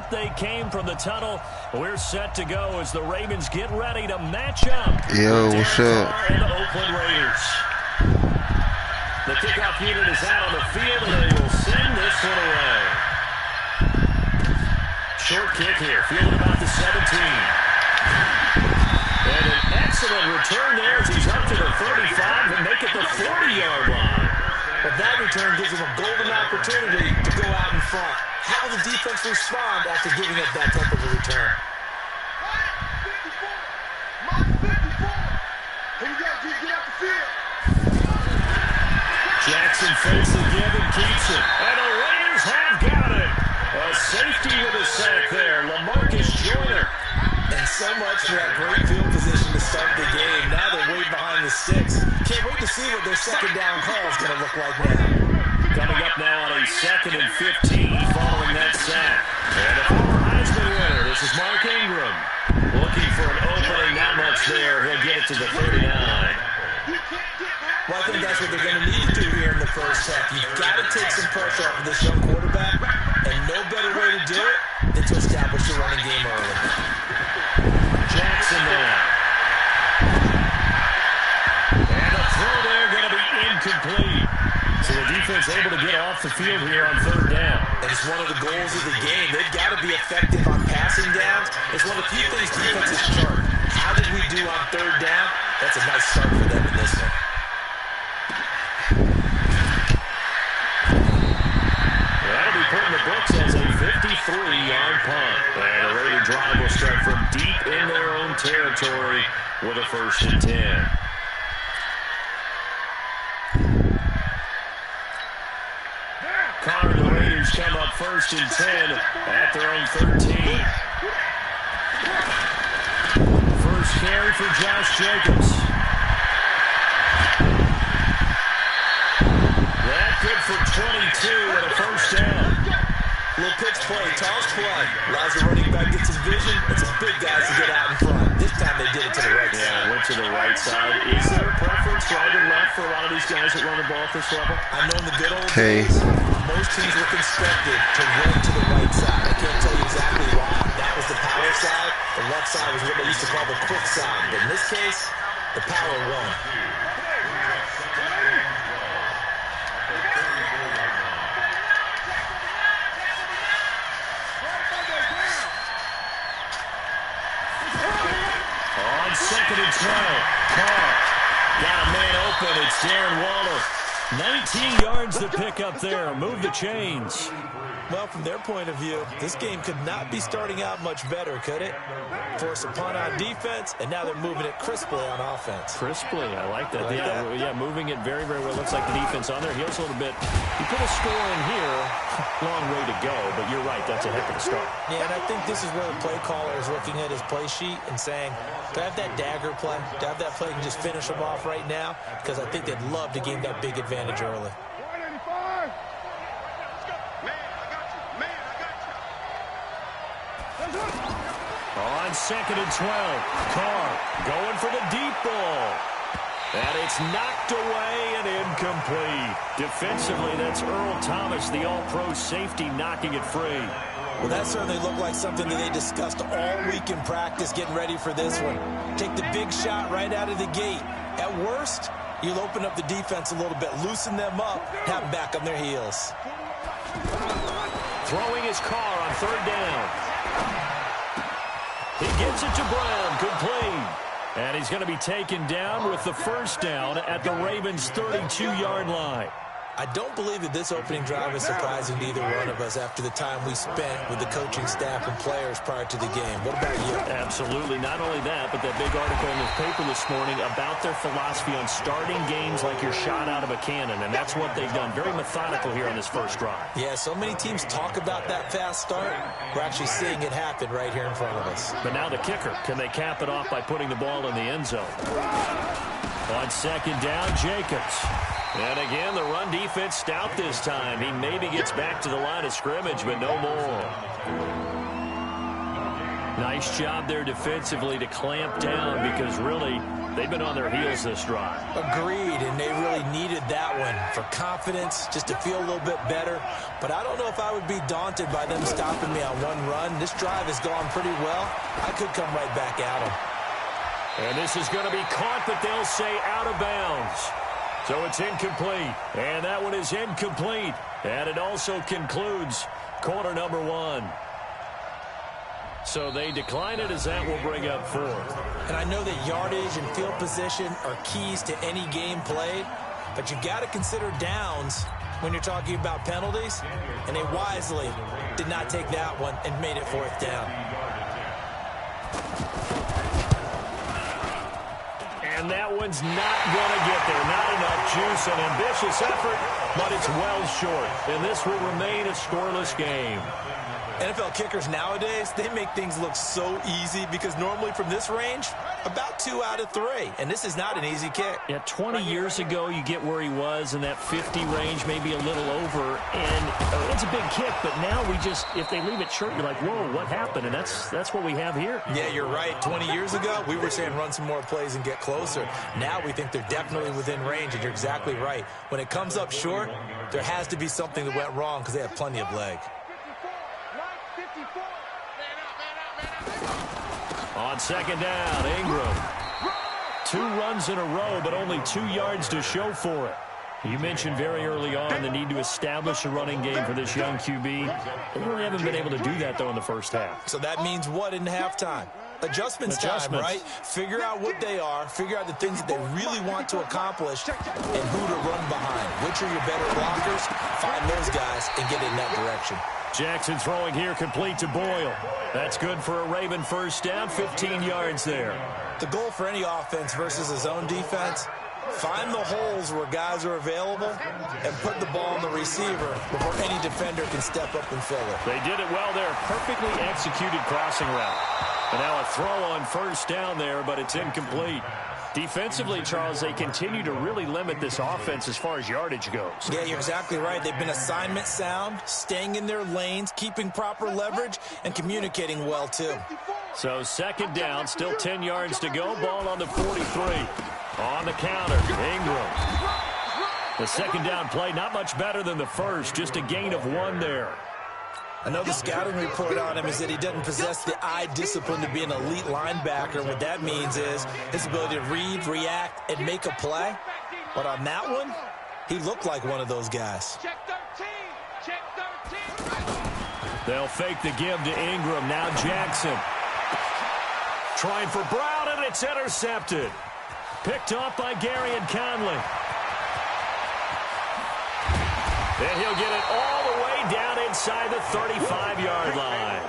Out they came from the tunnel. We're set to go as the Ravens get ready to match up. Yo, what's up? And the Oakland Raiders. The kickoff unit is out on the field, and they will send this one away. Short kick here, fielded about the 17. And an excellent return there as he's up to the 35 and make it the 40-yard line. But that return gives them a golden opportunity to go out in front. How will the defense respond after giving up that type of a return? Jackson fakes the give and keeps it. And the Raiders have got it. A safety with a sack there. LaMarcus Joyner. And so much for that great field position to start the game. Now they're way behind the sticks. Can't wait to see what their second down call is going to look like now. Coming up now on a 2nd and 15 following that sack. And a former Heisman winner. This is Mark Ingram. Looking for an opening, not much there. He'll get it to the 39. Well, I think that's what they're going to need to do here in the first half. You've got to take some pressure off of this young quarterback, and no better way to do it than to establish the running game early. Jackson now. And a throw there going to be incomplete. So the defense able to get off the field here on 3rd down. And it's one of the goals of the game. They've got to be effective on passing downs. It's one of the few things defenses chart. How did we do on 3rd down? That's a nice start for them in this one. That'll be put in the books as a 53-yard punt. And the Raider drive will start from deep in their own territory with a 1st and 10. Connor, the Raiders come up 1st and 10 at their own 13. First carry for Josh Jacobs. That good for 22 and a 1st down. Little pitch play, toss play. Allows the running back to get some vision and some big guys to get out in front. This time they did it to the right side. Yeah, went to the right side. Is there a preference, right or left, for a lot of these guys that run the ball at this level? I know in the good old days, most teams were constructed to run to the right side. I can't tell you exactly why. That was the power side. The left side was what they used to call the quick side. But in this case, the power won. On 2nd and 12, Carr got a man open. It's Darren Waller. 19 yards to pick up there. Move the chains. Well, from their point of view, this game could not be starting out much better, could it? Force a punt on defense, and now they're moving it crisply on offense. Crisply, I like that. Yeah, moving it very, very well. Looks like the defense on their heels a little bit. You put a score in here, long way to go, but you're right, that's a heck of a start. Yeah, and I think this is where the play caller is looking at his play sheet and saying, do I have that dagger play? Do I have that play and just finish them off right now? Because I think they'd love to gain that big advantage early. On 2nd and 12, Carr going for the deep ball. And it's knocked away and incomplete. Defensively, that's Earl Thomas, the all-pro safety, knocking it free. Well, that certainly looked like something that they discussed all week in practice, getting ready for this one. Take the big shot right out of the gate. At worst, you'll open up the defense a little bit, loosen them up, have them back on their heels. Throwing his Carr on 3rd down. He gets it to Brown, complete. And he's going to be taken down with the 1st down at the Ravens' 32-yard line. I don't believe that this opening drive is surprising to either one of us after the time we spent with the coaching staff and players prior to the game. What about you? Absolutely. Not only that, but that big article in the paper this morning about their philosophy on starting games like you're shot out of a cannon, and that's what they've done. Very methodical here on this first drive. Yeah, so many teams talk about that fast start. We're actually seeing it happen right here in front of us. But now the kicker. Can they cap it off by putting the ball in the end zone? On 2nd down, Jacobs. And again, the run defense stout this time. He maybe gets back to the line of scrimmage, but no more. Nice job there defensively to clamp down because really They've been on their heels this drive. Agreed, and they really needed that one for confidence, just to feel a little bit better. But I don't know if I would be daunted by them stopping me on one run. This drive has gone pretty well. I could come right back at them. And this is going to be caught, but they'll say out of bounds. So it's incomplete. And that one is incomplete. And it also concludes quarter number one. So they decline it as that will bring up fourth. And I know that yardage and field position are keys to any game played, but you've got to consider downs when you're talking about penalties, and they wisely did not take that one and made it fourth down. And that one's not going to get there. Not enough juice. An ambitious effort, but it's well short. And this will remain a scoreless game. NFL kickers nowadays, they make things look so easy because normally from this range, about 2 out of 3. And this is not an easy kick. Yeah, 20 years ago, you get where he was in that 50 range, maybe a little over. And it's a big kick, but now we just, if they leave it short, you're like, whoa, what happened? And that's what we have here. Yeah, you're right. 20 years ago, we were saying run some more plays and get closer. Now we think they're definitely within range, and you're exactly right. When it comes up short, there has to be something that went wrong because they have plenty of leg. On second down, Ingram. 2 runs in a row, but only 2 yards to show for it. You mentioned very early on the need to establish a running game for this young QB. They really haven't been able to do that, though, in the first half. So that means what in halftime? Adjustments time, right? Figure out what they are, figure out the things that they really want to accomplish, and who to run behind. Which are your better blockers? Find those guys and get in that direction. Jackson throwing here complete to Boyle. That's good for a Raven first down, 15 yards there. The goal for any offense versus a zone defense, find the holes where guys are available and put the ball on the receiver before any defender can step up and fill it. They did it well there. Perfectly executed crossing route. And now a throw on first down there, but it's incomplete. Defensively, Charles, they continue to really limit this offense as far as yardage goes. Yeah, you're exactly right. They've been assignment sound, staying in their lanes, keeping proper leverage, and communicating well, too. So second down, still 10 yards to go. Ball on the 43. On the counter, Ingram. The second down play, not much better than the first, just a gain of 1 there. Another scouting report on him is that he doesn't possess the eye discipline to be an elite linebacker. What that means is his ability to read, react, and make a play. But on that one, he looked like one of those guys. Check 13. Check 13. They'll fake the give to Ingram. Now Jackson. Trying for Brown, and it's intercepted. Picked off by Gary and Conley. And he'll get it all the way down inside the 35-yard line.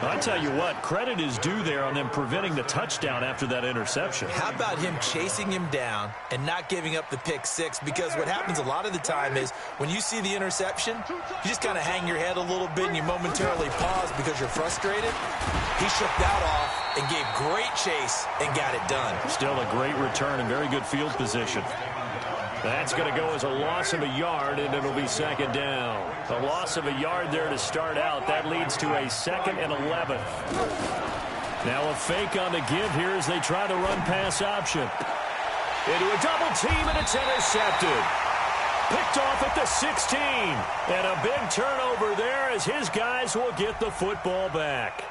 I tell you what, credit is due there on them preventing the touchdown after that interception. How about him chasing him down and not giving up the pick six? Because what happens a lot of the time is when you see the interception, you just kind of hang your head a little bit and you momentarily pause because you're frustrated. He shook that off and gave great chase and got it done. Still a great return and very good field position. That's going to go as a loss of a yard, and it'll be second down. A loss of a yard there to start out. That leads to a 2nd and 11. Now a fake on the give here as they try the run-pass option. Into a double team, and it's intercepted. Picked off at the 16. And a big turnover there as his guys will get the football back.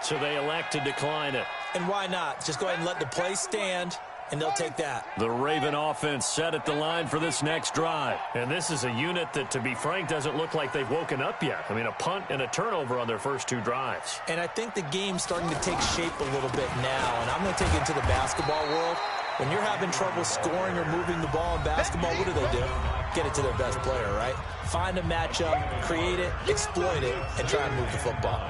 So they elect to decline it. And why not? Just go ahead and let the play stand, and they'll take that. The Raven offense set at the line for this next drive. And this is a unit that, to be frank, doesn't look like they've woken up yet. I mean, a punt and a turnover on their first 2 drives. And I think the game's starting to take shape a little bit now. And I'm going to take it into the basketball world. When you're having trouble scoring or moving the ball in basketball, what do? Get it to their best player, right? Find a matchup, create it, exploit it, and try and move the football.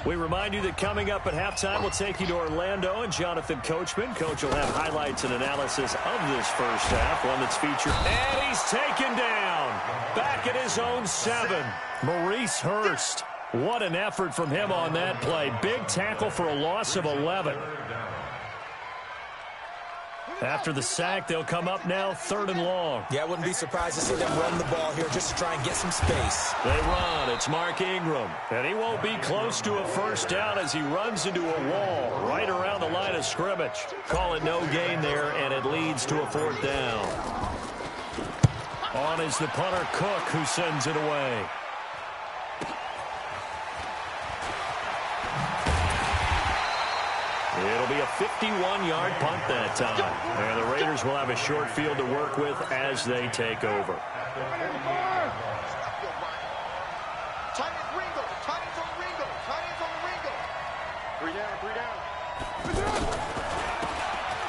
We remind you that coming up at halftime, we'll take you to Orlando and Jonathan Coachman. Coach will have highlights and analysis of this first half, one that's featured. And he's taken down. Back at his own 7. Maurice Hurst. What an effort from him on that play. Big tackle for a loss of 11. After the sack, they'll come up now 3rd and long. Yeah, I wouldn't be surprised to see them run the ball here just to try and get some space. They run. It's Mark Ingram. And he won't be close to a first down as he runs into a wall right around the line of scrimmage. Call it no gain there, and it leads to a 4th down. On is the punter, Cook, who sends it away. It'll be a 51-yard punt that time. And the Raiders will have a short field to work with as they take over.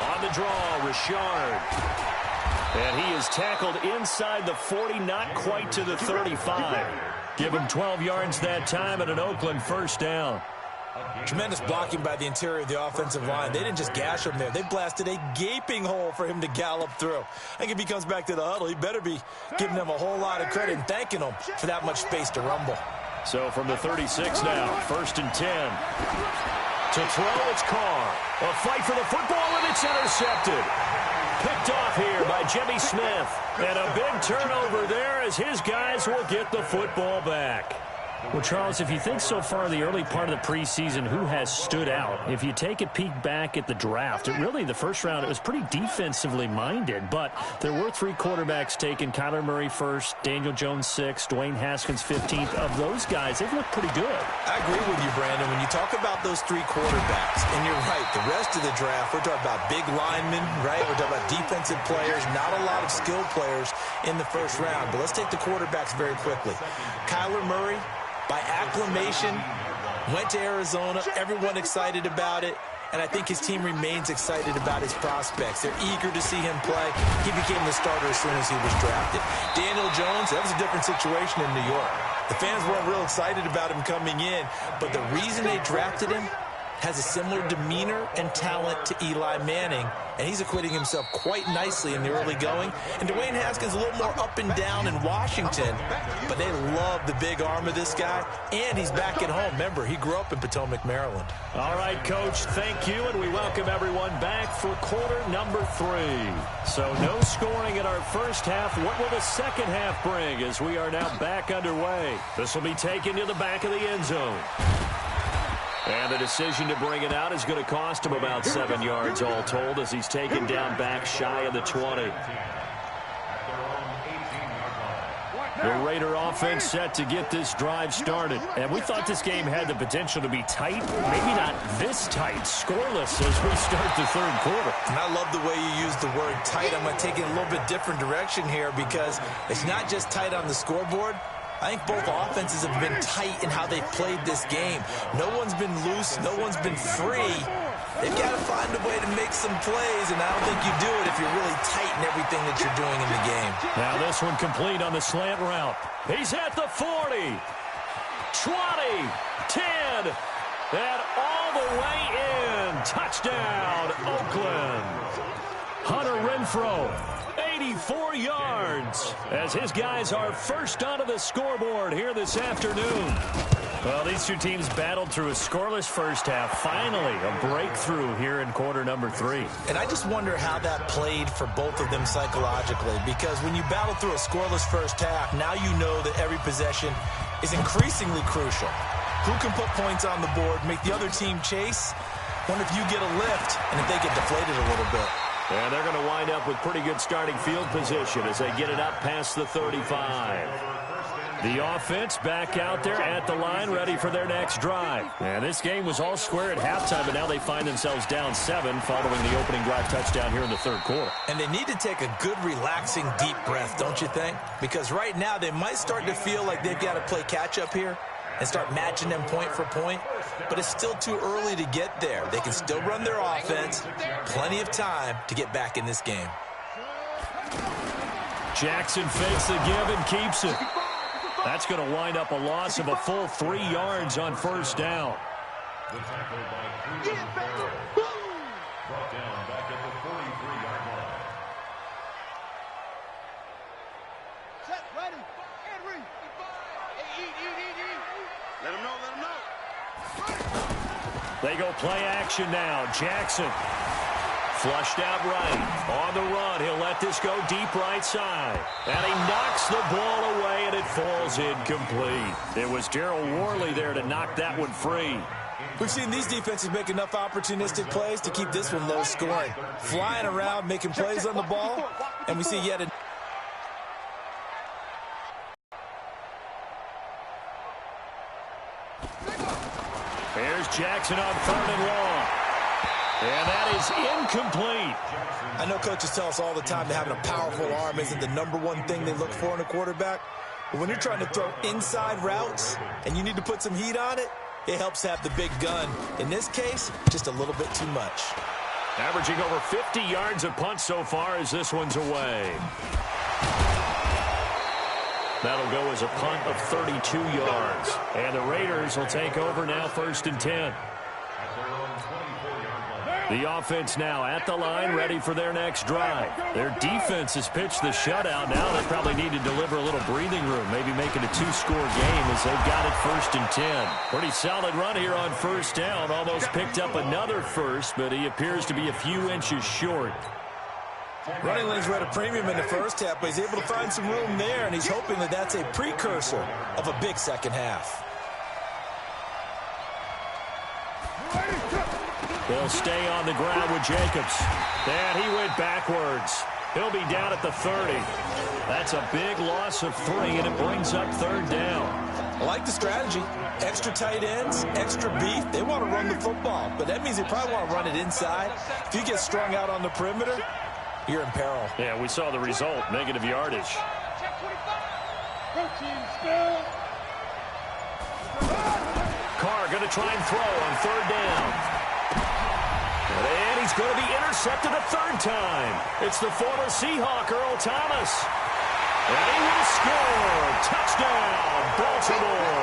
On the draw, Richard. And he is tackled inside the 40, not quite to the 35. Give him 12 yards that time and an Oakland first down. Tremendous blocking by the interior of the offensive line. They didn't just gash him there. They blasted a gaping hole for him to gallop through. I think if he comes back to the huddle, he better be giving them a whole lot of credit and thanking them for that much space to rumble. So from the 36 now, 1st and 10. To throw, it's Carr. A fight for the football, and it's intercepted. Picked off here by Jimmy Smith. And a big turnover there as his guys will get the football back. Well, Charles, if you think so far in the early part of the preseason, who has stood out? If you take a peek back at the draft, really the first round, it was pretty defensively minded, but there were 3 quarterbacks taken. Kyler Murray first, Daniel Jones 6th, Dwayne Haskins 15th. Of those guys, they've looked pretty good. I agree with you, Brandon. When you talk about those 3 quarterbacks, and you're right, the rest of the draft, we're talking about big linemen, right? We're talking about defensive players, not a lot of skilled players in the first round. But let's take the quarterbacks very quickly. Kyler Murray, by acclamation, went to Arizona. Everyone excited about it. And I think his team remains excited about his prospects. They're eager to see him play. He became the starter as soon as he was drafted. Daniel Jones, that was a different situation in New York. The fans weren't real excited about him coming in. But the reason they drafted him has a similar demeanor and talent to Eli Manning, and he's acquitting himself quite nicely in the early going. And Dwayne Haskins a little more up and down in Washington, but they love the big arm of this guy, and he's back at home. Remember, he grew up in Potomac, Maryland. All right, Coach, thank you, and we welcome everyone back for quarter number 3. So no scoring in our first half. What will the second half bring as we are now back underway? This will be taken to the back of the end zone. And the decision to bring it out is going to cost him about 7 yards all told as he's taken down back shy of the 20. The Raider offense set to get this drive started. And we thought this game had the potential to be tight, maybe not this tight, scoreless as we start the 3rd quarter. And I love the way you use the word tight. I'm going to take it a little bit different direction here because it's not just tight on the scoreboard. I think both offenses have been tight in how they've played this game. No one's been loose. No one's been free. They've got to find a way to make some plays, and I don't think you do it if you're really tight in everything that you're doing in the game. Now this one complete on the slant route. He's at the 40, 20, 10, and all the way in. Touchdown, Oakland. Hunter Renfrow, 84 yards, as his guys are first onto the scoreboard here this afternoon. Well, these two teams battled through a scoreless first half. Finally, a breakthrough here in quarter number 3. And I just wonder how that played for both of them psychologically, because when you battle through a scoreless first half, now you know that every possession is increasingly crucial. Who can put points on the board, make the other team chase? Wonder if you get a lift and if they get deflated a little bit. And they're going to wind up with pretty good starting field position as they get it up past the 35. The offense back out there at the line, ready for their next drive. And this game was all square at halftime, but now they find themselves down 7 following the opening drive touchdown here in the 3rd quarter. And they need to take a good, relaxing, deep breath, don't you think? Because right now they might start to feel like they've got to play catch-up here and start matching them point for point. But it's still too early to get there. They can still run their offense. Plenty of time to get back in this game. Jackson fakes the give and keeps it. That's going to wind up a loss of a full 3 yards on first down. They go play action now. Jackson Flushed out right. On the run, he'll let this go deep right side. And he knocks the ball away, and it falls incomplete. It was Darryl Worley there to knock that one free. We've seen these defenses make enough opportunistic plays to keep this one low scoring. Flying around, making plays on the ball, and we see yet a... Here's Jackson on 3rd and long. And that is incomplete. I know coaches tell us all the time that having a powerful arm isn't the #1 thing they look for in a quarterback. But when you're trying to throw inside routes and you need to put some heat on it, it helps have the big gun. In this case, just a little bit too much. Averaging over 50 yards a punt so far as this one's away. That'll go as a punt of 32 yards. And the Raiders will take over now 1st and 10. The offense now at the line, ready for their next drive. Their defense has pitched the shutout. Now they probably need to deliver a little breathing room, maybe make it a 2-score game as they've got it 1st and 10. Pretty solid run here on 1st down. Almost picked up another first, but he appears to be a few inches short. Running lanes were at a premium in the first half, but he's able to find some room there, and he's hoping that that's a precursor of a big second half. They'll stay on the ground with Jacobs. And he went backwards. He'll be down at the 30. That's a big loss of 3, and it brings up 3rd down. I like the strategy. Extra tight ends, extra beef. They want to run the football, but that means they probably want to run it inside. If you get strung out on the perimeter, you're in peril. Yeah, we saw the result, negative yardage. Carr going to try and throw on 3rd down. And he's going to be intercepted a 3rd time. It's the former Seahawk, Earl Thomas. And he will score. Touchdown, Baltimore.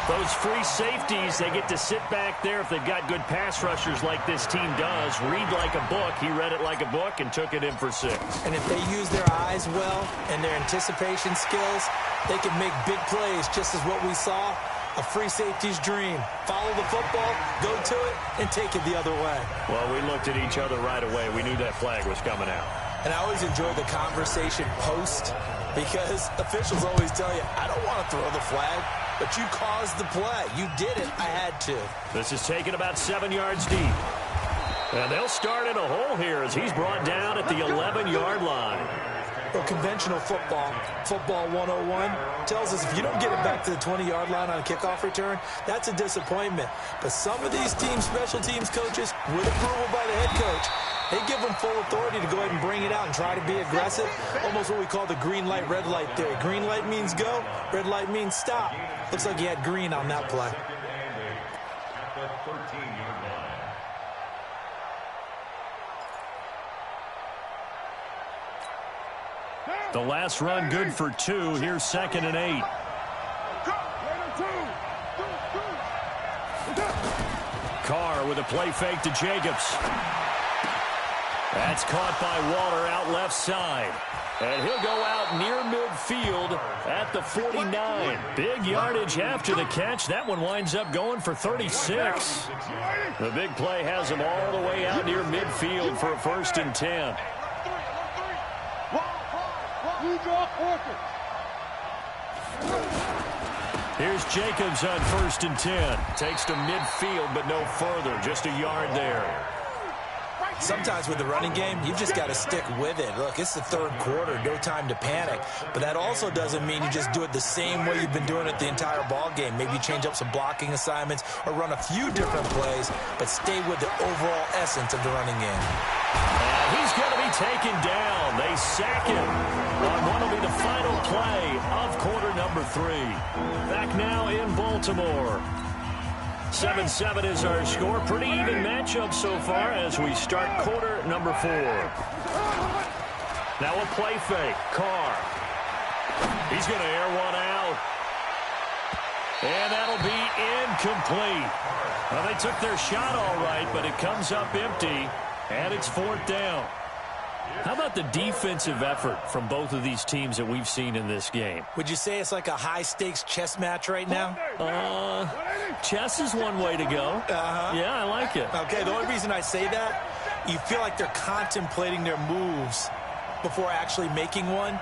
Those free safeties, they get to sit back there if they've got good pass rushers like this team does. Read like a book. He read it like a book and took it in for 6. And if they use their eyes well and their anticipation skills, they can make big plays, just as what we saw. A free safety's dream. Follow the football, go to it, and take it the other way. Well, we looked at each other right away. We knew that flag was coming out. And I always enjoy the conversation post, because officials always tell you, I don't want to throw the flag, but you caused the play. You did it. I had to. This is taken about 7 yards deep. And they'll start in a hole here as he's brought down at the 11-yard line. Well, conventional football, football 101, tells us if you don't get it back to the 20-yard line on a kickoff return, that's a disappointment. But some of these teams, special teams coaches, with approval by the head coach, they give them full authority to go ahead and bring it out and try to be aggressive, almost what we call the green light, red light theory. Green light means go, red light means stop. Looks like he had green on that play. The last run good for 2. Here's 2nd and 8. Carr with a play fake to Jacobs. That's caught by Waller out left side. And he'll go out near midfield at the 49. Big yardage after the catch. That one winds up going for 36. The big play has him all the way out near midfield for a 1st and 10. Here's Jacobs on 1st and 10. Takes to midfield, but no further. Just a yard there. Sometimes with the running game, you've just got to stick with it. Look, it's the 3rd quarter, no time to panic. But that also doesn't mean you just do it the same way you've been doing it the entire ball game. Maybe change up some blocking assignments or run a few different plays, but stay with the overall essence of the running game. And he's going to be taken down. They sack him on what will be the final play of quarter number 3. Back now in Baltimore. 7-7 is our score. Pretty even matchup so far as we start quarter number 4. Now a play fake. Carr. He's going to air one out. And that'll be incomplete. Well, they took their shot all right, but it comes up empty. And it's 4th down. How about the defensive effort from both of these teams that we've seen in this game? Would you say it's like a high-stakes chess match right now? Chess is one way to go. Yeah, I like it. Okay, the only reason I say that, you feel like they're contemplating their moves before actually making one,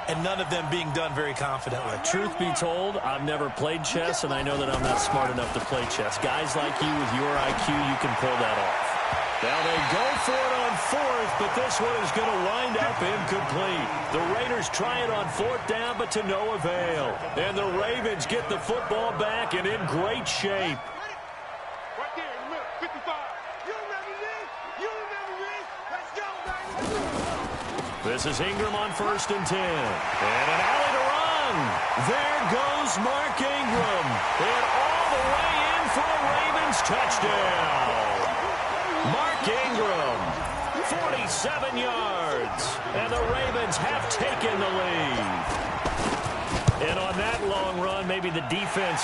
and none of them being done very confidently. Truth be told, I've never played chess, and I know that I'm not smart enough to play chess. Guys like you with your IQ, you can pull that off. Now they go for it on fourth, but this one is going to wind up incomplete. The Raiders try it on fourth down, but to no avail. And the Ravens get the football back and in great shape. Right there in the middle, 55. You remember this? You remember this? Let's go, baby. This is Ingram on 1st and 10. And an alley to run. There goes Mark Ingram. And all the way in for a Ravens touchdown. Mark Ingram, 47 yards, and the Ravens have taken the lead. And on that long run, maybe the defense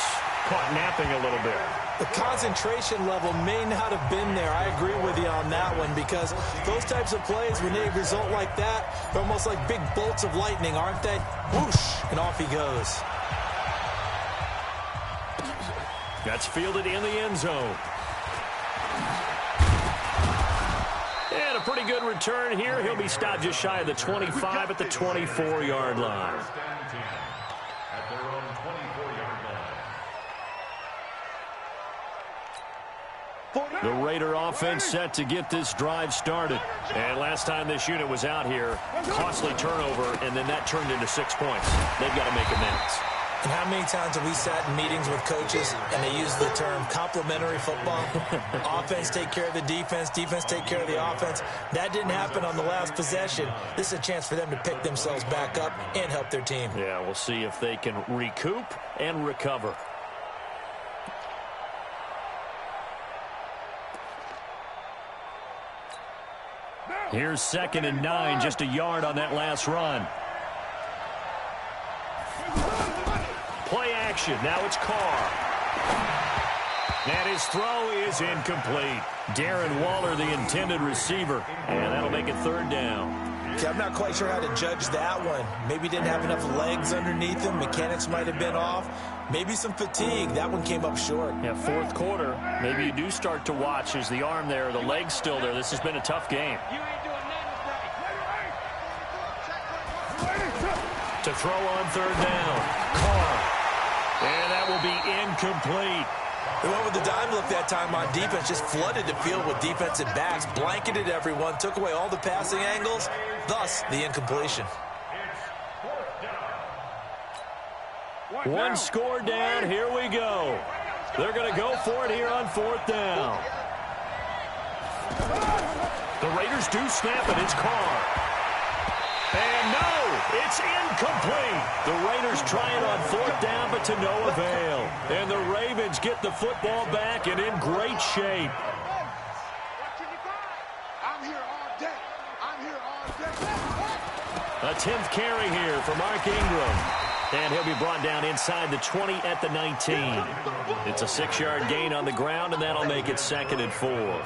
caught napping a little bit. The concentration level may not have been there. I agree with you on that one, because those types of plays, when they result like that, they're almost like big bolts of lightning, aren't they? Whoosh, and off he goes. That's fielded in the end zone. And a pretty good return here. He'll be stopped just shy of the 25 at the 24-yard line. The Raider offense set to get this drive started. And last time this unit was out here, costly turnover, and then that turned into 6 points. They've got to make amends. And how many times have we sat in meetings with coaches and they use the term complementary football? Offense take care of the defense, defense take care of the offense. That didn't happen on the last possession. This is a chance for them to pick themselves back up and help their team. Yeah, we'll see if they can recoup and recover. Here's 2nd and 9, just a yard on that last run. Play action. Now it's Carr. And his throw is incomplete. Darren Waller, the intended receiver. And that'll make it 3rd down. Okay, I'm not quite sure how to judge that one. Maybe didn't have enough legs underneath him. Mechanics might have been off. Maybe some fatigue. That one came up short. Yeah, 4th quarter. Maybe you do start to watch. Is the arm there, the leg's still there? This has been a tough game. You ain't doing To throw on 3rd down. Carr. And that will be incomplete. They went with the dime look that time on defense, just flooded the field with defensive backs, blanketed everyone, took away all the passing angles, thus the incompletion. One score down, here we go. They're going to go for it here on 4th down. The Raiders do snap it, it's Carr. And no, it's incomplete. The Raiders try it on 4th down, but to no avail. And the Ravens get the football back and in great shape. I'm here all day. I'm here all day. A 10th carry here for Mark Ingram. And he'll be brought down inside the 20 at the 19. It's a 6-yard gain on the ground, and that'll make it 2nd and 4.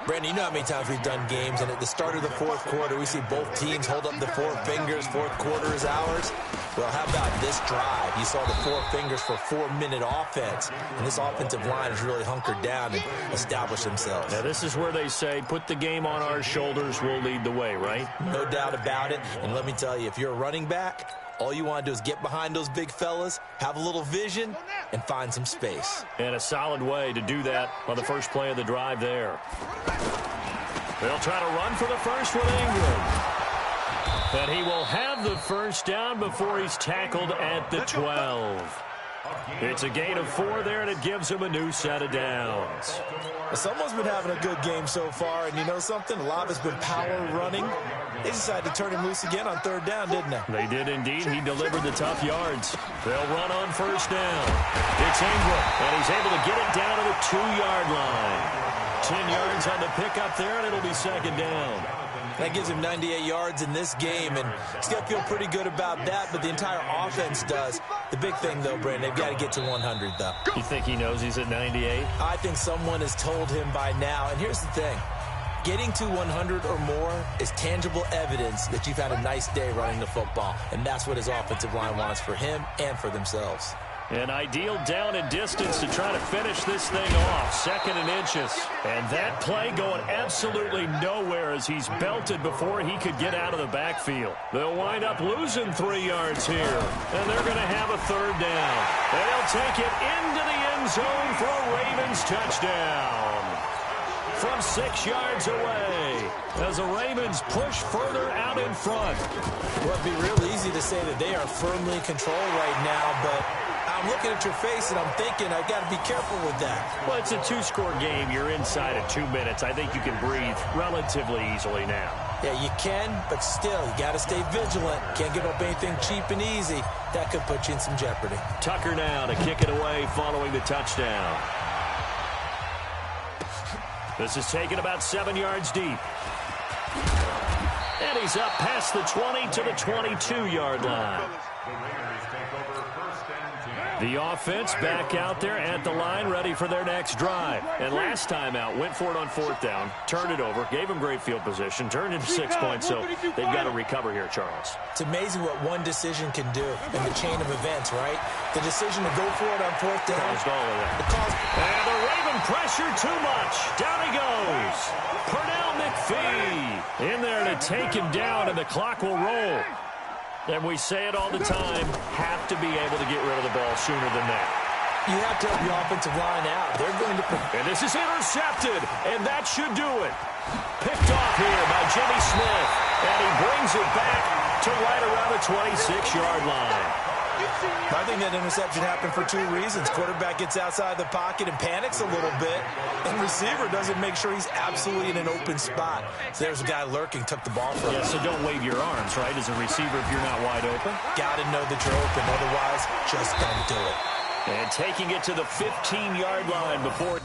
Brandon, you know how many times we've done games, and at the start of the 4th quarter, we see both teams hold up the 4 fingers, 4th quarter is ours. Well, how about this drive? You saw the 4 fingers for 4-minute offense, and this offensive line has really hunkered down and established themselves. Now, this is where they say, put the game on our shoulders, we'll lead the way, right? No doubt about it, and let me tell you, if you're a running back, all you want to do is get behind those big fellas, have a little vision, and find some space. And a solid way to do that on the first play of the drive there. They'll try to run for the first with Ingram. And he will have the first down before he's tackled at the 12. It's a gain of 4 there, and it gives him a new set of downs. Well, someone's been having a good game so far, and you know something? A lot of it's been power running. They decided to turn him loose again on 3rd down, didn't they? They did indeed. He delivered the tough yards. They'll run on first down. It's Ingram, and he's able to get it down to the 2-yard line. 10 yards on the pickup there, and it'll be 2nd down. That gives him 98 yards in this game, and he's got to feel pretty good about that, but the entire offense does. The big thing, though, Brandon, they've got to get to 100, though. You think he knows he's at 98? I think someone has told him by now, and here's the thing. Getting to 100 or more is tangible evidence that you've had a nice day running the football, and that's what his offensive line wants for him and for themselves. An ideal down and distance to try to finish this thing off. 2nd and inches. And that play going absolutely nowhere as he's belted before he could get out of the backfield. They'll wind up losing 3 yards here. And they're going to have a 3rd down. And they'll take it into the end zone for a Ravens touchdown. From 6 yards away as the Ravens push further out in front. Well, it'd be real easy to say that they are firmly in control right now, but I'm looking at your face and I'm thinking I've got to be careful with that. Well, it's a 2-score game. You're inside of 2 minutes. I think you can breathe relatively easily now. Yeah, you can, but still, you got to stay vigilant. Can't give up anything cheap and easy. That could put you in some jeopardy. Tucker now to kick it away following the touchdown. This is taken about 7 yards deep. And he's up past the 20 to the 22-yard line. The offense back out there at the line, ready for their next drive. And last time out, went for it on 4th down, turned it over, gave them great field position, turned into 6 points, so they've got to recover here, Charles. It's amazing what one decision can do in the chain of events, right? The decision to go for it on 4th down. Caused all of that. And the Raven pressure too much. Down he goes. Pernell McPhee in there to take him down, and the clock will roll. And we say it all the time, have to be able to get rid of the ball sooner than that. You have to help your offensive line out. They're going to... And this is intercepted, and that should do it. Picked off here by Jimmy Smith, and he brings it back to right around the 26-yard line. I think that interception happened for 2 reasons. Quarterback gets outside the pocket and panics a little bit, and receiver doesn't make sure he's absolutely in an open spot. So there's a guy lurking, took the ball from him. Yeah, so don't wave your arms, right, as a receiver if you're not wide open. Got to know that you're open. Otherwise, just don't do it. And taking it to the 15-yard line before